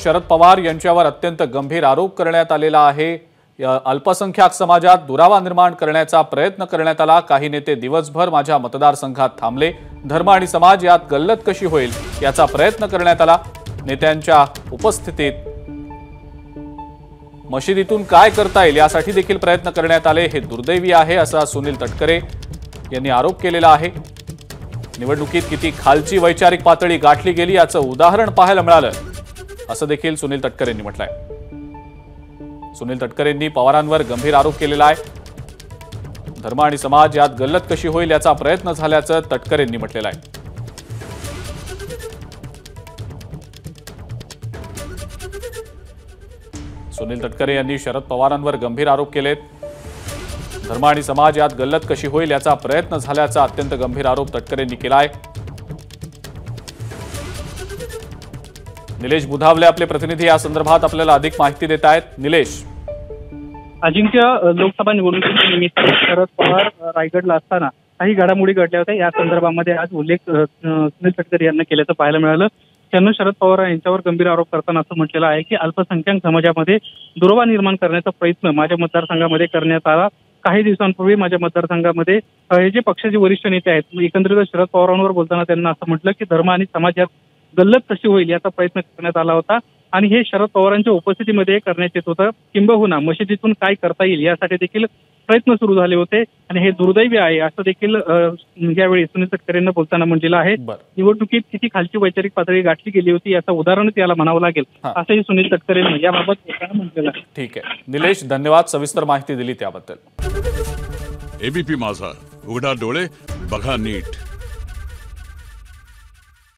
शरद पवार यांच्यावर अत्यंत गंभीर आरोप करण्यात आलेला आहे। अल्पसंख्याक समाजात दुरावा निर्माण करण्याचा प्रयत्न करण्यात आला। काही नेते दिवसभर माझ्या मतदारसंघात थांबले। धर्म आणि समाज यात गल्लत कशी होईल याचा प्रयत्न करण्यात आला। नेत्यांच्या उपस्थितीत मशिदीतून काय करता येईल यासाठी देखील प्रयत्न करण्यात आले। हे दुर्दैवी आहे असा सुनील तटकरे यांनी आरोप केलेला आहे। निवडणुकीत किती खालची वैचारिक पातळी गाठली गेली याचं उदाहरण पाहायला मिळालं असं देखील सुनील तटकरेंनी म्हटलंय। सुनील तटकरेंनी पवारांवर गंभीर आरोप केलेला आहे। धर्म आणि समाज यात गल्लत कशी होईल याचा प्रयत्न झाल्याचं तटकरेंनी म्हटलेलं आहे। सुनील तटकरे यांनी शरद पवारांवर गंभीर आरोप केलेत। धर्म आणि समाज यात गल्लत कशी होईल याचा प्रयत्न झाल्याचा अत्यंत गंभीर आरोप तटकरेंनी केलाय। निलेश बुधावले आपले प्रतिनिधी या संदर्भात आपल्याला अधिक माहिती देत आहेत। निलेश, अजिंक्य, लोकसभा निवडणुकीच्या निमित्त शरद पवार रायगडला असताना काही घडामोडी घडल्या होत्या। या संदर्भामध्ये आज उल्लेख सुनील तटकरे यांना केल्याचं पाहायला मिळालं। त्यांनी शरद पवार यांच्यावर गंभीर आरोप करताना असं म्हटलेलं आहे की अल्पसंख्याक समाजामध्ये दुरावा निर्माण करण्याचा प्रयत्न माझ्या मतदारसंघामध्ये करण्यात आला। काही दिवसांपूर्वी माझ्या मतदारसंघामध्ये हे जे पक्षाचे वरिष्ठ नेते आहेत, एकंदरीत शरद पवारांवर बोलताना त्यांना असं म्हटलं की धर्म आणि समाज यात गल्लत कशी होईल याचा प्रयत्न करण्यात आला होता आणि हे शरद पवारांच्या उपस्थितीमध्ये करण्यात येत होतं। किंबहुना मशिदीतून काय करता येईल यासाठी देखील प्रयत्न सुरू झाले होते आणि हे दुर्दैवी आहे असं देखील यावेळी सुनील तटकरेंना बोलताना म्हटलेलं आहे। निवडणुकीत किती खालची वैचारिक पातळी गाठली गेली होती याचं उदाहरण त्याला म्हणावं लागेल असंही सुनील तटकरेंनी याबाबत बोलताना म्हटलेलं आहे। ठीक आहे निलेश, धन्यवाद सविस्तर माहिती दिली त्याबद्दल। एबीपी माझा, उघडा डोळे बघा नीट।